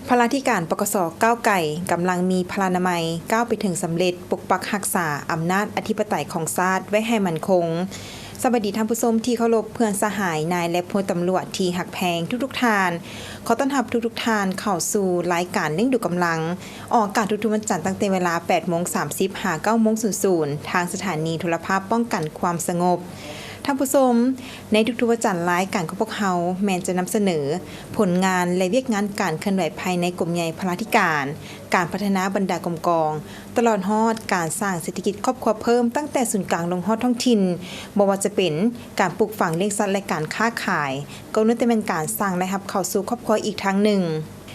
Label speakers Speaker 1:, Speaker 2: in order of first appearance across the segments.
Speaker 1: พลาธิการปกส.ก้าวไก่กำลังมีพลานามัยก้าวไปถึงสำเร็จปกปักรักษาอำนาจอธิปไตยของชาติไว้ให้มั่นคงสวัสดีท่านผู้ชมที่เคารพเพื่อนสหายนายและพลตำรวจที่หักแพงทุกท่านขอต้อนรับทุกท่านเข้าสู่รายการเร่งดูกำลังออกอากาศทุกวันจันทร์ตั้งแต่เวลา 8:30 หา 9:00 ทางสถานีโทรภาพป้องกันความสงบท่านผู้ชมในทุกๆวันจันทร์รายการของพวกเราแมนจะนำเสนอผลงานและเวียกงานการเคลื่อนไหวภายในกรมใหญ่พลาธิการพัฒนาบรรดากรมกองตลอดฮอดการสร้างเศรษฐกิจครอบครัวเพิ่มตั้งแต่ศูนย์กลางลงฮอดท้องถิ่นบ่ว่าจะเป็นการปลูกฝังเลี้ยงสัตว์และการค้าขายก็นั่นเป็นการสร้างรายรับเข้าสู่ครอบครัวอีกทางหนึ่ง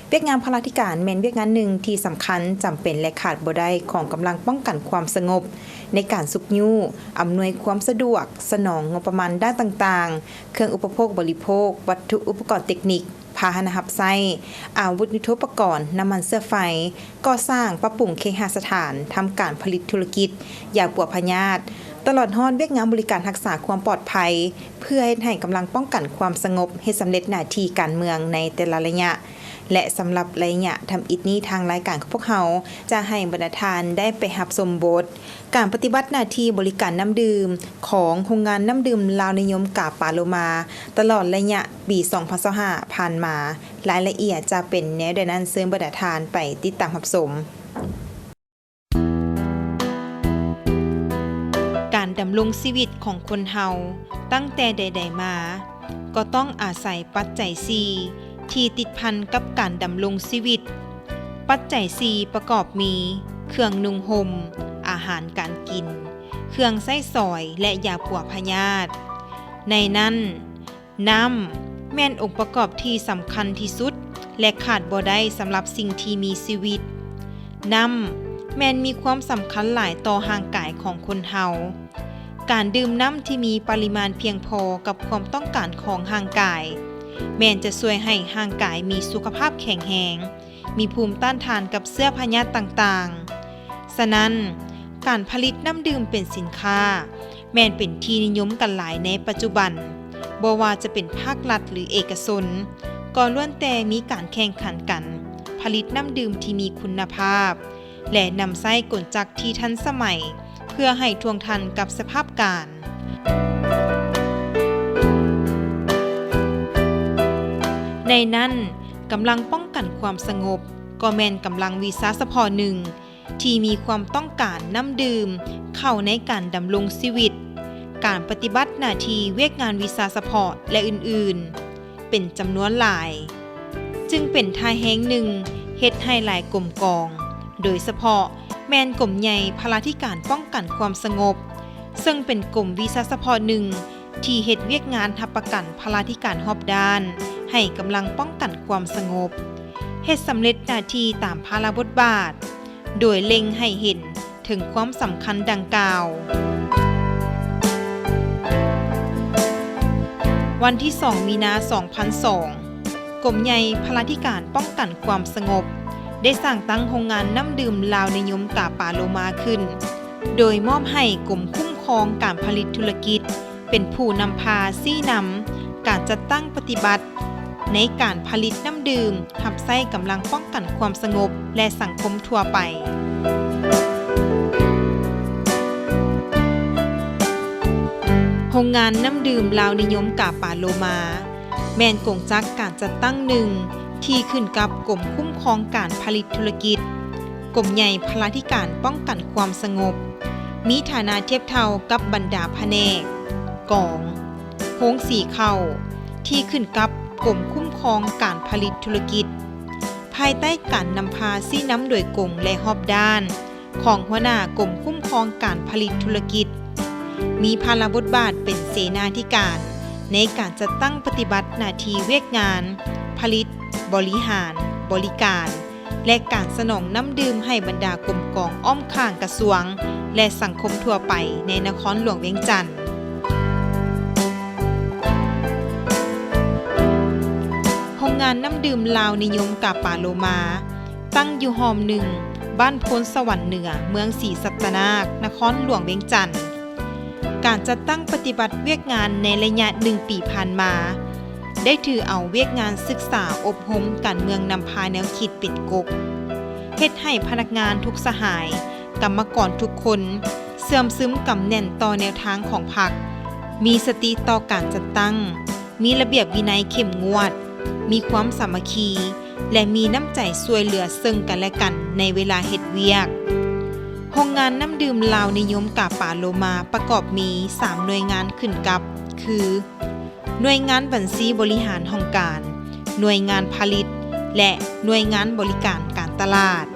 Speaker 1: เวียกงานพลาธิการแม่นเวียกงานหนึ่งที่สำคัญจำเป็นและขาดบ่ได้ของกำลังป้องกันความสงบในการสุกยู่อำนวยความสะดวกสนองงบประมาณด้านต่างๆเครื่องอุปโภคบริโภควัตถุอุปกรณ์เทคนิคพาหนะรับใช้อาวุธยุทโธปกรณ์น้ำมันเสื้อไฟก่อสร้างปรับปรุงเคหสถานทำการผลิตธุรกิจยาปัวพยาธิตลอดฮอดเวียกงานบริการรักษาความปลอดภัยเพื่อให้กำลังป้องกันความสงบให้สำเร็จหน้าที่การเมืองในแต่ละระยะและสำหรับระยะทำอิฐนี้ทางรายการของพวกเราจะให้บรรดาทานได้ไปรับชมบทการปฏิบัติหน้าที่บริการน้ำดื่มของโรงงานน้ำดื่มลาวนิยมกาปาโลมาตลอดระยะปี2025ผ่านมารายละเอียดจะเป็นแนวใดนั้นเชิญบรรดาทานไปติดตามรับชมการดำรงชีวิตของคนเฮาตั้งแต่ใดๆมาก็ต้องอาศัยปัจจัย4ที่ติดพันกับการดำรงชีวิตปัจจัย4ประกอบมีเครื่องนุ่งห่มอาหารการกินเครื่องใช้สอยและยาปัวพยาธิในนั้นน้ำแม่นองค์ประกอบที่สำคัญที่สุดและขาดบ่ได้สำหรับสิ่งที่มีชีวิตน้ำแม่นมีความสำคัญหลายต่อร่างกายของคนเฮาการดื่มน้ำที่มีปริมาณเพียงพอกับความต้องการของร่างกายแม่นจะช่วยให้ร่างกายมีสุขภาพแข็งแรงมีภูมิต้านทานกับเชื้อพยาธิต่างๆฉะนั้นการผลิตน้ำดื่มเป็นสินค้าแม่นเป็นที่นิยมกันหลายในปัจจุบันบ่ว่าจะเป็นภาครัฐหรือเอกชนก็ล้วนแต่มีการแข่งขันกันผลิตน้ำดื่มที่มีคุณภาพและนำใช้กลจักรที่ทันสมัยเพื่อให้ทวงทันกับสภาพการในนั้นกำลังป้องกันความสงบก็แม่นกำลังวิสาสะพอหนึ่งที่มีความต้องการน้ำดื่มเข้าในการดำรงชีวิตการปฏิบัติหน้าที่เวียกงานวิสาสะพอและอื่นๆเป็นจำนวนหลายจึงเป็นท่าแห่งหนึ่งเฮ็ดให้หลายกรมกองโดยเฉพาะแม่นกรมใหญ่พลาธิการป้องกันความสงบซึ่งเป็นกรมวิสาสะพอหนึ่งที่เฮ็ดเวียกงานรับประกันพลาธิการรอบด้านให้กำลังป้องกันความสงบเฮ็ดสำเร็จหน้าที่ตามภาระบทบาทโดยเล็งให้เห็นถึงความสำคัญดังกล่าววันที่2 มีนา 2002กรมใหญ่พลาธิการป้องกันความสงบได้สร้างตั้งโรงงานน้ำดื่มลาวนิยมกาปาโลมาขึ้นโดยมอบให้กรมคุ้มครองการผลิตธุรกิจเป็นผู้นำพาชี้นำการจัดตั้งปฏิบัติในการผลิตน้ำดื่มรับใช้กำลังป้องกันความสงบและสังคมทั่วไปโรงงานน้ำดื่มลาวนิยมกาปาโลมาแม่นกงจักการจัดตั้งหนึ่งที่ขึ้นกับกรมคุ้มครองการผลิตธุรกิจกรมใหญ่พลาธิการป้องกันความสงบมีฐานะเทียบเท่ากับบรรดาแผนกกองโค้งสีเข้าที่ขึ้นกับกรมคุ้มครองการผลิตธุรกิจภายใต้การนำพาชี้นำโดยกงและรอบด้านของหัวหน้ากรมคุ้มครองการผลิตธุรกิจมีภาระบทบาทเป็นเสนาธิการในการจัดตั้งปฏิบัติหน้าที่เวียกงานผลิตบริหารบริการและการสนองน้ำดื่มให้บรรดากรมกองอ้อมข้างกระทรวงและสังคมทั่วไปในนครหลวงเวียงจันทน์โรงงานน้ำดื่มลาวนิยมกาปาโลมาตั้งอยู่หอมหนึ่งบ้านโพนสวรรค์เหนือเมืองศรีสัตนานครหลวงเวียงจันทน์การจัดตั้งปฏิบัติเวียกงานในระยะ1 ปีผ่านมา ได้ถือเอาเวียกงานศึกษาอบรมการเมืองนำพาแนวคิดเป็นกกเฮ็ดให้พนักงานทุกสหายกรรมกรทุกคนเสื่อมซึมกำแน่นต่อแนวทางของพรรคมีสติต่อการจัดตั้งมีระเบียบวินัยเข้มงวดมีความสามัคคีและมีน้ำใจช่วยเหลือซึ่งกันและกันในเวลาเฮ็ดเวียกโรงงานน้ำดื่มลาวนิยมกาปาโลมาประกอบมี3หน่วยงานขึ้นกับคือหน่วยงานบัญชีบริหารห้องการหน่วยงานผลิตและหน่วยงานบริการการตลาด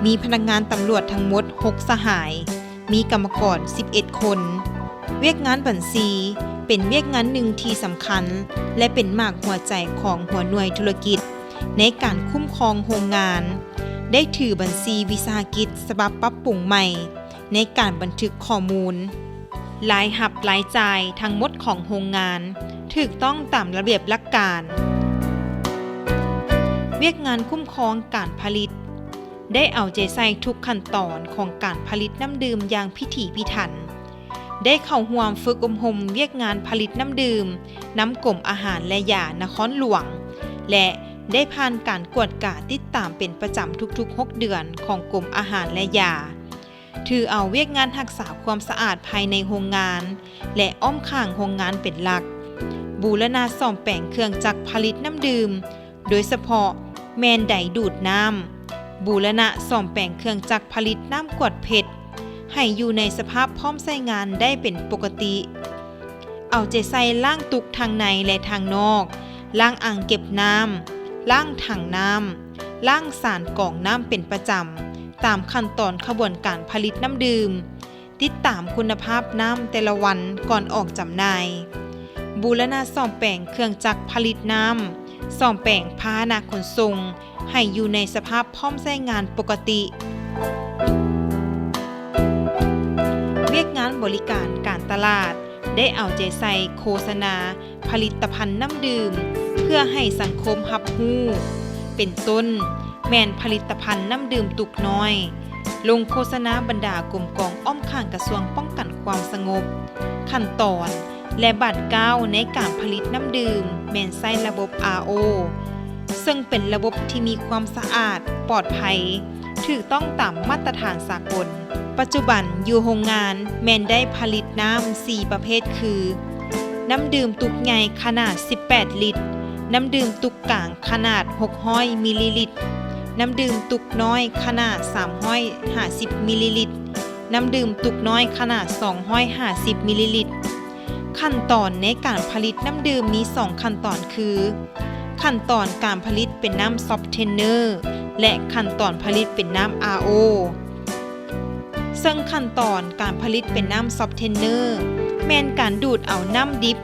Speaker 1: มีพนักงานตำรวจทั้งหมด6สหายมีกรรมกร11คนเวียกงานบัญชีเป็นเวียกงานหนึ่งที่สำคัญและเป็นหมากหัวใจของหัวหน่วยธุรกิจในการคุ้มครองโรงงานได้ถือบัญชีวิสาหกิจฉบับปรับปรุงใหม่ในการบันทึกข้อมูลรายรับรายจ่ายทั้งหมดของโรงงานถูกต้องตามระเบียบหลักการเวียกงานคุ้มครองการผลิตได้เอาใจใส่ทุกขั้นตอนของการผลิตน้ำดื่มอย่างพิถีพิถันได้เข้าร่วมฝึกอบรมเวียกงานผลิตน้ำดื่มน้ำกรมอาหารและยานครหลวงและได้ผ่านการกวดกาติดตามเป็นประจำทุกๆ6เดือนของกรมอาหารและยาถือเอาเวียกงานรักษาความสะอาดภายในโรงงานและอ้อมข้างโรงงานเป็นหลักบูรณะซ่อมแปลงเครื่องจักรผลิตน้ำดื่มโดยเฉพาะแมนไดดูดน้ำบูรณะซ่อมแปลงเครื่องจักรผลิตน้ำกวดเพชรให้อยู่ในสภาพพร้อมใช้งานได้เป็นปกติเอาใจใส่ล้างตุกทางในและทางนอกล้างอ่างเก็บน้ำล้างถังน้ำล้างสารกรองน้ำเป็นประจำตามขั้นตอนขบวนการผลิตน้ำดื่มติดตามคุณภาพน้ำแต่ละวันก่อนออกจำหน่ายบูรณะซ่อมแปลงเครื่องจักรผลิตน้ำซ่อมแปลงพาหนะขนส่งให้อยู่ในสภาพพร้อมใช้งานปกติเวียกงานบริการการตลาดได้เอาใจใส่โฆษณาผลิตภัณฑ์น้ำดื่มเพื่อให้สังคมรับรู้เป็นต้นแม่นผลิตภัณฑ์น้ำดื่มตุกน้อยลงโฆษณาบรรดากรมกองอ้อมข้างกระทรวงป้องกันความสงบขั้นตอนและบัตรก้าวในการผลิตน้ำดื่มแม่นใช้ระบบ RO ซึ่งเป็นระบบที่มีความสะอาดปลอดภัยถูกต้องตามมาตรฐานสากลปัจจุบันอยู่โรงงานแม่นได้ผลิตน้ำ4ประเภทคือน้ำดื่มตุกใหญ่ขนาด18ลิตรน้ำดื่มตุกกลางขนาด600มิลลิลิตรน้ำดื่มตุกน้อยขนาด350มิลลิลิตรน้ำดื่มตุกน้อยขนาด250มิลลิลิตรขั้นตอนในการผลิตน้ำดื่มมี2ขั้นตอนคือขั้นตอนการผลิตเป็นน้ำซอฟต์เทนเนอร์และขั้นตอนผลิตเป็นน้ำ RO ซึ่งขั้นตอนการผลิตเป็นน้ำซอฟต์เทนเนอร์แม่นการดูดเอาน้ำดิบ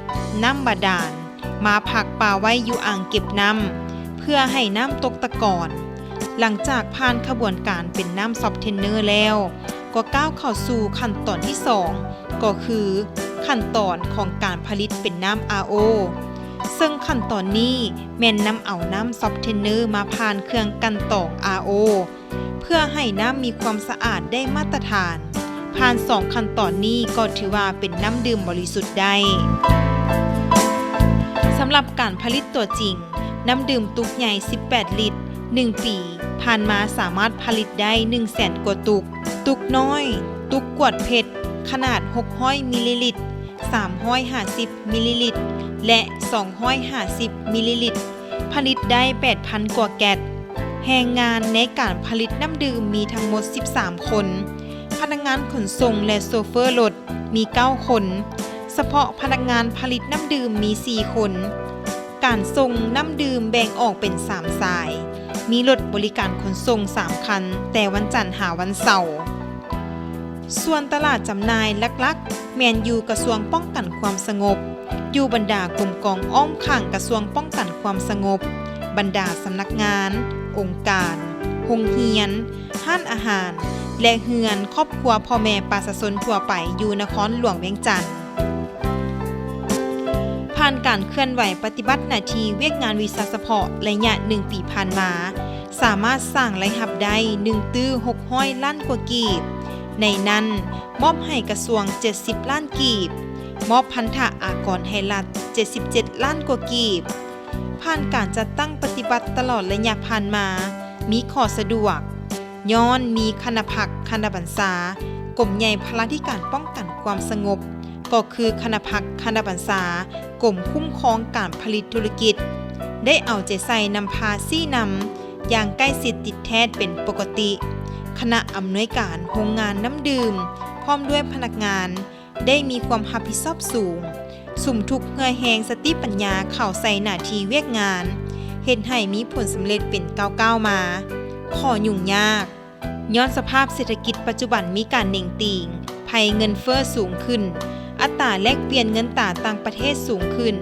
Speaker 1: น้ำบาดาลมาพักป่าไว้อยู่อ่างเก็บน้ำเพื่อให้น้ำตกตะกอนหลังจากผ่านขบวนการเป็นน้ำซอฟต์เทนเนอร์แล้วก็ก้าวเข้าสู่ขั้นตอนที่2ก็คือขั้นตอนของการผลิตเป็นน้ำ RO ซึ่งขั้นตอนนี้แม่นนำเอาน้ำซอฟต์เทนเนอร์มาผ่านเครื่องกันตอง RO เพื่อให้น้ำมีความสะอาดได้มาตรฐานผ่าน2ขั้นตอนนี้ก็ถือว่าเป็นน้ำดื่มบริสุทธิ์ได้สำหรับการผลิตตัวจริงน้ำดื่มตุกใหญ่18ลิตร1ปีผ่านมาสามารถผลิตได้ 100,000 กว่าตุกน้อยตุกกวดเพชรขนาด600มิลลิลิตร350มิลลิลิตรและ250มิลลิลิตรผลิตได้ 8,000 กว่าแก๊สแรงงานในการผลิตน้ำดื่มมีทั้งหมด13คนพนักงานขนส่งและโชเฟอร์รถมี9คนเฉพาะพนักงานผลิตน้ำดื่มมี4คนการส่งน้ำดื่มแบ่งออกเป็น3สายมีรถบริการขนส่ง3คันแต่วันจันทร์หาวันเสาร์ส่วนตลาดจำหน่ายหลักๆแม่นอยู่กระทรวงป้องกันความสงบอยู่บรรดากรมกองอ้อมข้างกระทรวงป้องกันความสงบบรรดาสำนักงานองค์การโรงเรียนห้านอาหารและเฮือนครอบครัวพ่อแม่ประชาชนทั่วไปอยู่นครหลวงเวียงจันทน์ผ่านการเคลื่อนไหวปฏิบัติหน้าที่เวียกงานวิสาเฉพาะระยะ1ปีผ่านมาสามารถสร้างรายรับได้1ตื้อ600ล้านกว่ากีบในนั้นมอบให้กระทรวง70ล้านกีบมอบพันธะอากรให้รัฐ77ล้านกว่ากีบ ผ่านการจัดตั้งปฏิบัติตลอดระยะผ่านมามีข้อสะดวกย้อนมีคณะพักคณะบรรษากรมใหญ่พลาธิการป้องกันความสงบก็คือคณะพักคณะบรรษากรมคุ้มครองการผลิตธุรกิจได้เอาใจใส่นำพาซี่นำอย่างใกล้ชิดติดแท้เป็นปกติคณะอำนวยการโรงงานน้ำดื่มพร้อมด้วยพนักงานได้มีความรับผิดชอบสูงสุ่มทุกเหื่อแหงสติปัญญาเข้าใส่หน้าที่เวียกงานเฮ็ดให้มีผลสำเร็จเป็นก้าวๆมาข้อยุ่งยากย้อนสภาพเศรษฐกิจปัจจุบันมีการเน่งติ่งภัยเงินเฟ้อสูงขึ้นอัตราแลกเปลี่ยนเงินตราต่างประเทศสูงขึ้น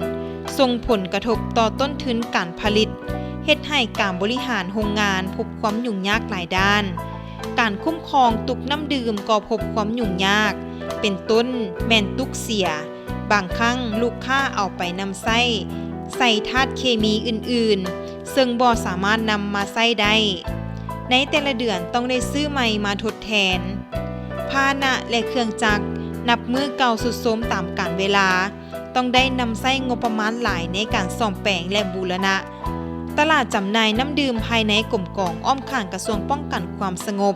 Speaker 1: ส่งผลกระทบต่อต้นทุนการผลิตเฮ็ดให้การบริหารโรงงานพบความยุ่งยากหลายด้านการคุ้มครองตุกน้ำดื่มก็พบความยุ่งยากเป็นต้นแม่นตุกเสียบางครั้งลูกค้าเอาไปนำใส่ธาตุเคมีอื่นๆซึ่งบ่สามารถนำมาใส่ได้ในแต่ละเดือนต้องได้ซื้อใหม่มาทดแทนพาหนะและเครื่องจักรนับมือเก่าสุดโทรมตามกาลเวลาต้องได้นำใส่งบประมาณหลายในการซ่อมแปลงและบูรณะตลาดจำหน่ายน้ำดื่มภายในกรมกองอ้อมข้างกระทรวงป้องกันความสงบ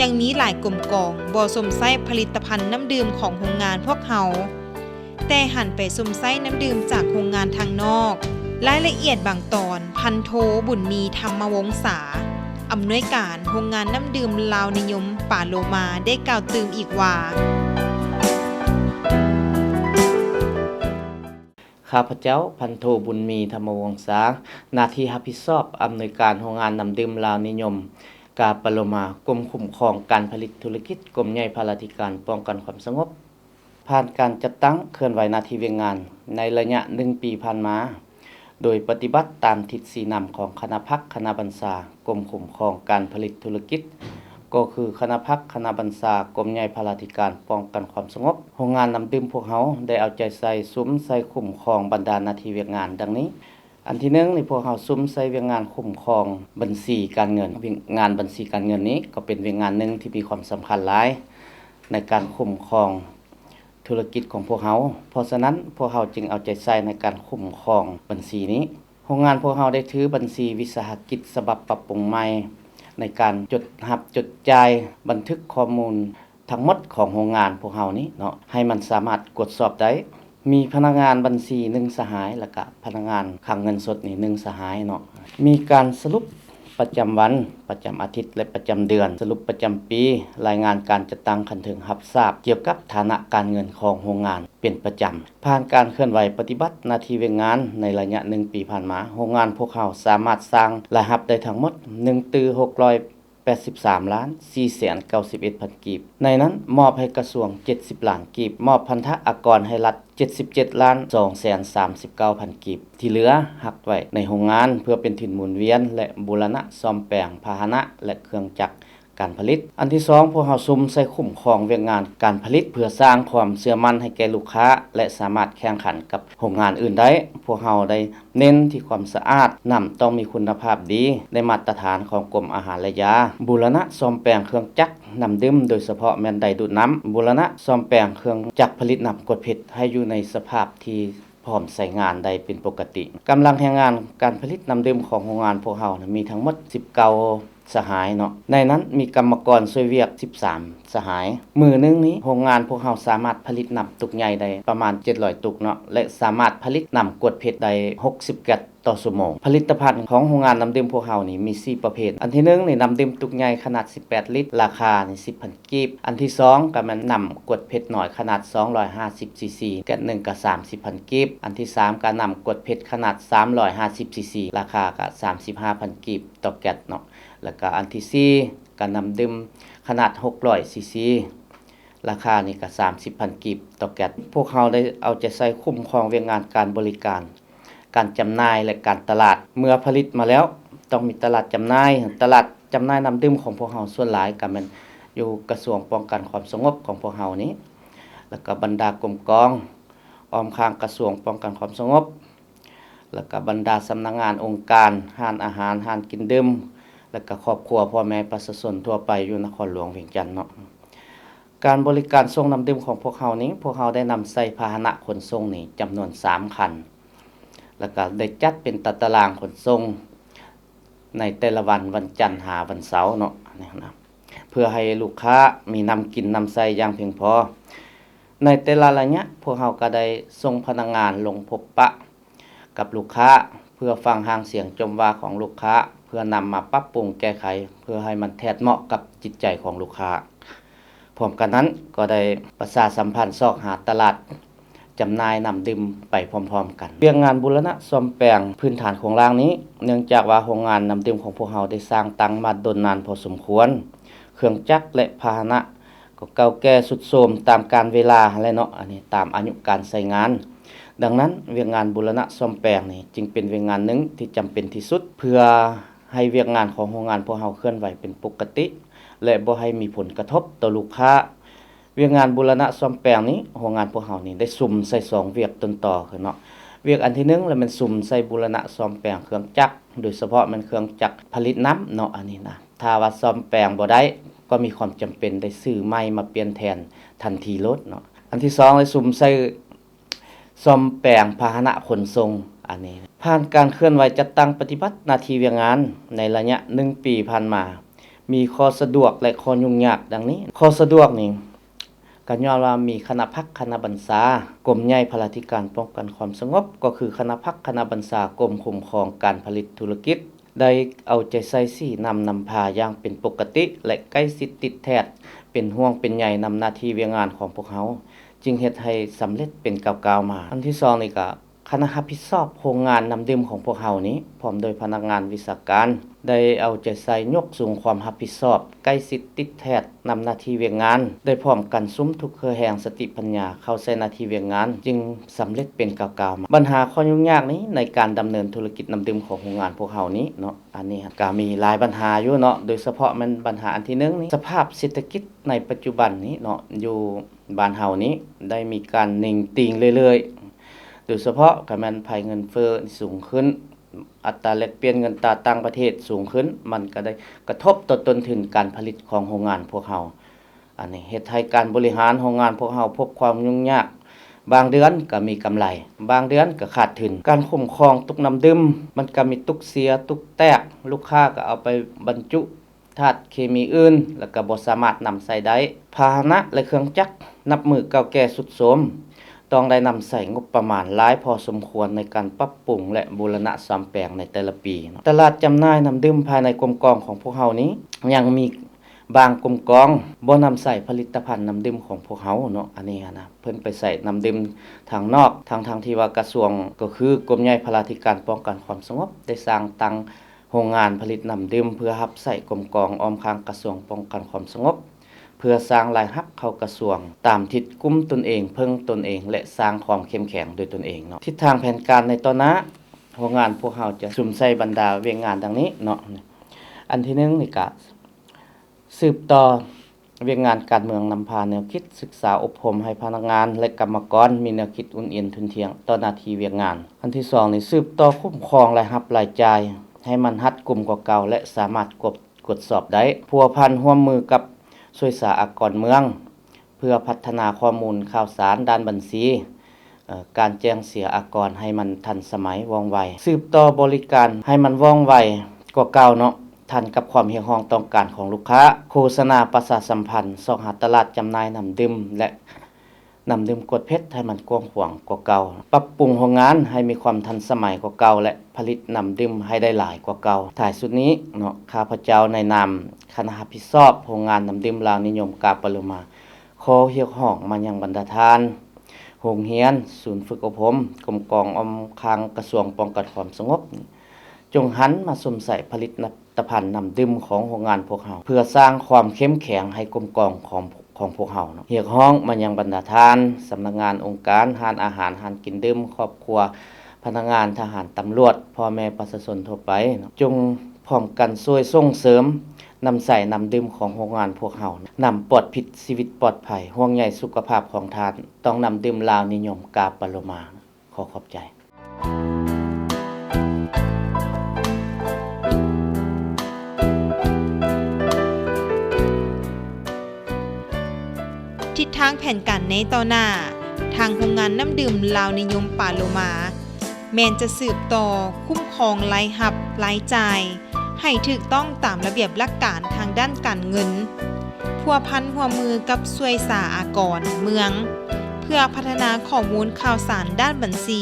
Speaker 1: ยังมีหลายกรมกองบ่สมไส้ผลิตภัณฑ์น้ำดื่มของโรงงานพวกเฮาแต่หันไปสมไส้น้ำดื่มจากโรงงานทางนอกรายละเอียดบางตอนพันโทบุญมีธรรมวงศาอำนวยการโรงงานน้ำดื่มลาวนิยมป่าโลมาได้กล่าวตื่มอีกว่า
Speaker 2: ข้าพเจ้าพันโทบุญมีธรรมวงศาหน้าที่รับผิดชอบอำนวยการโรงงานน้ำดื่มลาวนิยมกาปโลมากรมคุ้มครองการผลิตธุรกิจกรมใหญ่พาราธิการป้องกันความสงบผ่านการจัดตั้งเคลื่อนไหวหน้าที่เวียงงานในระยะ1 ปีผ่านมาโดยปฏิบัติตามทิศสีนำของคณะพักคณะบรรษากรมคุ้มครองการผลิตธุรกิจก็คือคณะพักคณะบรรษากรมใหญ่พาราธิการป้องกันความสงบโรงงานน้ำดื่มพวกเฮาได้เอาใจใส่ซุ้มใส่คุ้มครองบรรดาหน้าที่เวียกงานดังนี้อันที่1นี่พวกเฮาซุ้มใส่เวียกงานคุ้มครองบัญชีการเงินงานบัญชีการเงินนี้ก็เป็นเวียกงานหนึ่งที่มีความสำคัญหลายในการคุ้มครองธุรกิจของพวกเฮาเพราะฉะนั้นพวกเฮาจึงเอาใจใส่ในการคุ้มครองบัญชีนี้โรงงานพวกเฮาได้ถือบัญชีวิสาหกิจฉบับปรับปรุงใหม่ในการจดรับจดจ่ายบันทึกข้อมูลทั้งหมดของโรงงานพวกเฮานี้เนาะให้มันสามารถตรวจสอบได้มีพนักงานบัญชี1สหายแล้วก็พนักงานคลังเงินสดนี่1สหายเนาะมีการสรุปประจำวันประจำอาทิตย์และประจำเดือนสรุปประจำปีรายงานการจัดตั้งคันถึงรับทราบเกี่ยวกับฐานะการเงินของโรงงานเป็นประจำผ่านการเคลื่อนไหวปฏิบัติหน้าที่เวียกงานในระยะ1 ปีผ่านมาโรงงานพวกเขาสามารถสร้างรายรับได้ทั้งหมด1,683,491,000 กีบในนั้นมอบให้กระทรวง70 ล้านกีบมอบพันธะอากรให้รัฐ77,239,000 กีบที่เหลือหักไว้ในโรงงานเพื่อเป็นทุนหมุนเวียนและบูรณะซ่อมแปลงพาหนะและเครื่องจักรการผลิตอันที่2พวกเฮาซุมใส่คุ้มครองเวียกงานการผลิตเพื่อสร้างความเชื่อมั่นให้แก่ลูกค้าและสามารถแข่งขันกับโรงงานอื่นได้พวกเฮาได้เน้นที่ความสะอาดน้ำต้องมีคุณภาพดีได้มาตรฐานของกรมอาหารและยาบูรณะซ่อมแปลงเครื่องจักรน้ำดื่มโดยเฉพาะแม่นไดดูดน้ำบูรณะซ่อมแปลงเครื่องจักรผลิตน้ำกรดเพชรให้อยู่ในสภาพที่พร้อมใช้งานได้เป็นปกติกำลังแรงงานการผลิตน้ำดื่มของโรงงานพวกเฮามีทั้งหมด19สหายเนาะในนั้นมีกรรมกรช่วยเวียก13สหายมือนึงนี้โรงงานพวกเฮาสามารถผลิตน้ำตุกใหญ่ได้ประมาณ700ตุกเนาะและสามารถผลิตน้ำกรดเพชรได้60แก๊สต่อชั่วโมงผลิตภัณฑ์ของโรงงานน้ำดื่มพวกเฮานี่มี4ประเภทอันที่1นี่น้ำดื่มตุกใหญ่ขนาด18ลิตรราคานี่ 10,000 กีบอันที่2ก็มันน้ำกรดเพชรน้อยขนาด250ซีซีแก๊สนึงก็ 30,000 กีบอันที่3ก็น้ำกรดเพชรขนาด350ซีซีราคาก็ 35,000 กีบต่อแก๊สเนาะแล้วก็อันที่4ก็น้ำดื่มขนาด600ซีซีราคานี่ก็ 30,000 กีบต่อแก๊สพวกเฮาได้เอาใจใส่คุ้มครองเวียกงานการบริการการจำหน่ายและการตลาดเมื่อผลิตมาแล้วต้องมีตลาดจำหน่ายน้ำดื่มของพวกเฮาส่วนหลายก็แม่นอยู่กระทรวงป้องกันความสงบของพวกเฮานี้แล้วก็บรรดากรมกองอ้อมข้างกระทรวงป้องกันความสงบแล้วก็บรรดาสำนักงานองค์การห้านอาหารห้านกินดื่มแล้วก็ครอบครัวพ่อแม่ประชาชนทั่วไปอยู่นครหลวงเวียงจันทน์เนาะการบริการส่งน้ำดื่มของพวกเฮานี้พวกเฮาได้นำใส่พาหนะขนส่งนี้จำนวน3คัน แล้วก็ได้จัดเป็นตารางขนส่งในแต่ละวันจันทร์หาวันเสาร์เนาะนี่นะเพื่อให้ลูกค้ามีน้ำกินน้ำใช้อย่างเพียงพอในแต่ละระยะพวกเราก็ได้ส่งพนักงานลงพบปะกับลูกค้าเพื่อฟังหางเสียงจมว่าของลูกค้าเพื่อนำมาปรับปรุงแก้ไขเพื่อให้มันแทดเหมาะกับจิตใจของลูกค้าพร้อมกันนั้นก็ได้ประชาสัมพันธ์ซอกหาตลาดจำหน่ายน้ำดื่มไปพร้อมๆกันเรื่องงานบูรณะซ่อมแปลงพื้นฐานของรางนี้เนื่องจากว่าโรงงานน้ำดื่มของพวกเราได้สร้างตั้งมาดนนานพอสมควรเครื่องจักรและพาหนะก็เก่าแก่สุดโทรมตามกาลเวลาและเนาะอันนี้ตามอายุการใช้งานดังนั้นเวียกงานบูรณะซ่อมแปลงนี่จึงเป็นเวียกงานหนึ่งที่จำเป็นที่สุดเพื่อให้เวียกงานของโรงงานพวกเราเคลื่อนไหวเป็นปกติและบ่ให้มีผลกระทบต่อลูกค้าเวียกงานบูรณะซ่อมแปลงนี้โรงงานพวกเรานี่ได้ซุ่มใส่2เวียกต้นต่อคือเนาะเวียกอันที่1แล้วมันซุ่มใส่บูรณะซ่อมแปลงเครื่องจักรโดยเฉพาะมันเครื่องจักรผลิตน้ำเนาะอันนี้นะถ้าว่าซ่อมแปลงบ่ได้ก็มีความจำเป็นได้ซื้อใหม่มาเปลี่ยนแทนทันทีรถเนาะอันที่2เลยซุ่มใส่ซ่อมแปลงพาหนะขนส่งอันนี้ผ่านการเคลื่อนไหวจัดตั้งปฏิบัติหน้าที่เวียกงานในระยะ1ปีผ่านมามีข้อสะดวกและข้อยุ่งยากดังนี้ข้อสะดวกนี่ก็ย้อนว่ามีคณะพักคณะบรรษากรมใหญ่พลาธิการป้องกันความสงบก็คือคณะพักคณะบรรษากรมคุ้มครองการผลิตธุรกิจได้เอาใจใส่สี่นำพาอย่างเป็นปกติและใกล้ชิดติดแท้เป็นห่วงเป็นใยนำหน้าที่เวียกงานของพวกเขาจึงเฮ็ดให้สำเร็จเป็นก้าวๆมาอันที่2นี่ก็คณะรับผิดชอบโรงงานน้ำดื่มของพวกเฮานี้พร้อมโดยพนักงานวิชาการได้เอาใจใส่ยกสูงความรับผิดชอบใกล้ชิดติดแท้นำหน้าที่เวียกงานได้พร้อมกันซุ้มทุกเครือแห่งสติปัญญาเข้าใส่หน้าที่เวียกงานจึงสำเร็จเป็นก้าวๆมาปัญหาข้อยุ่งยากนี้ในการดำเนินธุรกิจน้ำดื่มของโรงงานพวกเฮานี้เนาะอันนี้ก็มีหลายปัญหาอยู่เนาะโดยเฉพาะมันปัญหาอันที่1นี้สภาพเศรษฐกิจในปัจจุบันนี้เนาะอยู่บ้านเฮานี้ได้มีการนิ่งติงเรื่อยๆโดยเฉพาะก็แม่นภัยเงินเฟ้อสูงขึ้นอัตราแลกเปลี่ยนเงินตราต่างประเทศสูงขึ้นมันก็ได้กระทบต่อต้นทุนการผลิตของโรงงานพวกเฮาอันนี้เฮ็ดให้การบริหารโรงงานพวกเฮาพบความยุ่งยากบางเดือนก็มีกำไรบางเดือนก็ขาดทุนการคุ้มครองตุกน้ำดื่มมันก็มีตุกเสียตุกแตกลูกค้าก็เอาไปบรรจุธาตุเคมีอื่นแล้วก็บ่สามารถนำใส่ได้พาหนะและเครื่องจักรนับมือเก่าแก่สุดโทรมต้องได้นำใส่งบประมาณหลายพอสมควรในการปรับปรุงและบูรณะซ่อมแปลงในแต่ละปีตลาดจำหน่ายน้ำดื่มภายในกรมกองของพวกเฮานี้ยังมีบางกรมกองบ่นำใส่ผลิตภัณฑ์น้ำดื่มของพวกเฮาเนาะอันนี้นะเพิ่นไปใส่น้ำดื่มทางนอกทางที่ว่ากระทรวงก็คือกรมใหญ่พลาธิการป้องกันความสงบได้สร้างตั้งโรงงานผลิตน้ำดื่มเพื่อรับใส่กรมกองอ้อมข้างกระทรวงป้องกันความสงบเพื่อสร้างรายรับเข้ากระทรวงตามทิศกุ้มตนเองเพิ่งตนเองและสร้างความเข้มแข็งโดยตนเองเนาะทิศทางแผนการในตอนนี้โรงงานพวกเฮาจะสุ่มใส่บรรดาเวียกงานดังนี้เนาะอันที่1นี่ก็สืบต่อเวียกงานการเมืองนำพาแนวคิดศึกษาอบรมให้พนักงานและกรรมกรมีแนวคิดอุ่นเอียนทุนเทียงต่อหน้าที่เวียกงานอันที่2นี่สืบต่อคุ้มครองรายรับรายจ่ายให้มันรัดกุมกว่าเก่าและสามารถกดสอบได้พัวพันร่วมมือกับช่วยสหกรณ์เมืองเพื่อพัฒนาข้อมูลข่าวสารด้านบัญชีการแจ้งเสียอากรให้มันทันสมัยว่องไวสืบต่อบริการให้มันว่องไวกว่าเก่าเนาะทันกับความเรียกร้องต้องการของลูกค้าโฆษณาประชาสัมพันธ์ส่องหาตลาดจำหน่ายน้ำดื่มและน้ำดื่มกดเพชรให้มันกว้างขวางกว่าเก่าปรับปรุงโรงงานให้มีความทันสมัยกว่าเก่าและผลิตน้ำดื่มให้ได้หลายกว่าเก่าท้ายสุดนี้เนาะข้าพเจ้าในนามคณะรับผิดชอบโรงงานน้ำดื่มลาวนิยมกาปรุมาขอเรียกร้องมายังบรรดาท่านโรงเรียนศูนย์ฝึกอบรมกรมกองอ้อมข้างกระทรวงป้องกันความสงบจงหันมาสวมใส่ผลิตภัณฑ์น้ำดื่มของโรงงานพวกเฮาเพื่อสร้างความเข้มแข็งให้กรมกองของพวกเฮาเนาะเรียกร้องมายังบรรดาท่านสำนักงานองค์การร้านอาหารร้านกินดื่มครอบครัวพนักงานทหารตำรวจพ่อแม่ประชาชนทั่วไปจงพร้อมกันช่วยส่งเสริมนำใส่น้ำดื่มของโรงงานพวกเฮานำปลอดผิดชีวิตปลอดภัยห่วงใยสุขภาพของทานต้องนำดื่มลาวนิยมกาปรุมาขอขอบใจ
Speaker 1: ทิศทางแผนการในต่อหน้าทางโรงงานน้ำดื่มลาวนิยมปาโลมา แม้นจะสืบต่อคุ้มครองรายรับรายจ่ายให้ถูกต้องตามระเบียบหลักการทางด้านการเงินพัวพันหัวมือกับช่วยสหกรณ์เมืองเพื่อพัฒนาข้อมูลข่าวสารด้านบัญชี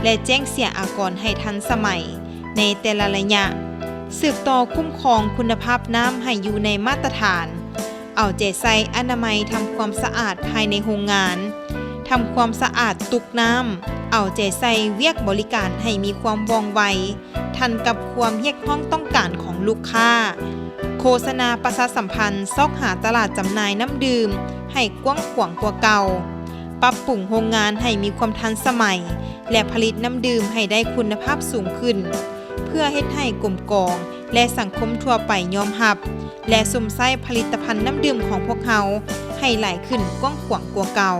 Speaker 1: และแจ้งเสียอากรให้ทันสมัยในแต่ละระยะสืบต่อคุ้มครองคุณภาพน้ำให้อยู่ในมาตรฐานเอาใจใส่อนามัยทำความสะอาดภายในโรงงานทำความสะอาดตุกน้ำเอาใจใส่เวียกบริการให้มีความว่องไวทันกับความเรียกร้องต้องการของลูกค้าโฆษณาประชาสัมพันธ์ซอกหาตลาดจำหน่ายน้ำดื่มให้กว้างขวางกว่าเก่าปรับปรุงโรงงานให้มีความทันสมัยและผลิตน้ำดื่มให้ได้คุณภาพสูงขึ้นเพื่อเฮ็ดให้กลุ่มกองและสังคมทั่วไปยอมรับและสมใช้ผลิตภัณฑ์น้ำดื่มของพวกเขาให้หลายขึ้นกว้างขวางกว่าเก่า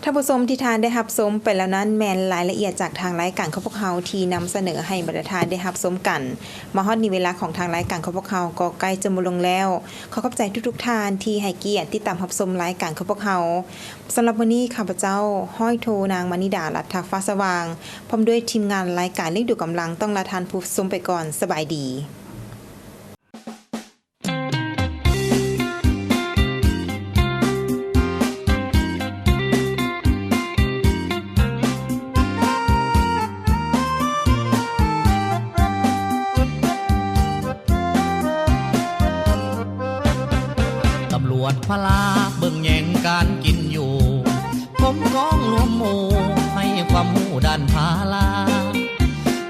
Speaker 1: ท่านผู้ชมที่ทานได้รับชมไปแล้วนั้นแมนรายละเอียดจากทางรายการของพวกเขาที่นำเสนอให้บรรดาทานได้รับชมกันมาฮอดนี้เวลาของทางรายการของพวกเขาก็ใกล้จะหมดลงแล้วขอขอบใจทุกๆทานที่ให้เกียรติติดตามรับชมรายการของพวกเขาสำหรับวันนี้ข้าพเจ้าห้อยโทนางมณิดาลัทธฟ้าสว่างพร้อมด้วยทีมงานรายการเลี้ยงดูกำลังต้องลาทานผู้ชมไปก่อนสบายดี
Speaker 3: พลาเบิ่งแย่งการกินอยู่ผมก้องรวมหมู่ให้ความหูด้านพาลา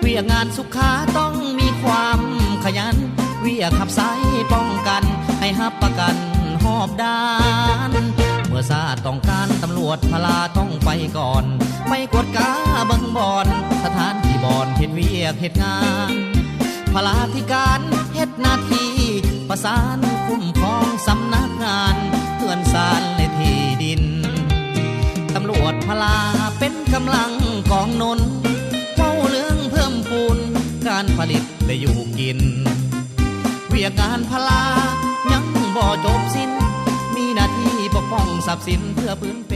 Speaker 3: เวียงานสุขาต้องมีความขยันเวียขับสายป้องกันให้ฮับประกันหอบด้านเมื่อซาต้องการตำรวจพลาต้องไปก่อนไม่กดกาเบิ่งบอนสถานที่บอนเฮ็ดเวียกเฮ็ดงานพลาธิการเฮ็ดหน้าที่ประสานคุ้มครองสำนักงานเตือนสารและที่ดินตำรวจพลาเป็นกำลังกองนนเฝ้าเรื่องเพิ่มพูนการผลิตและอยู่กินเวียกงานพลายังบ่จบสิ้นมีหน้าที่ปกป้องทรัพย์สินเพื่อพื้นเป็น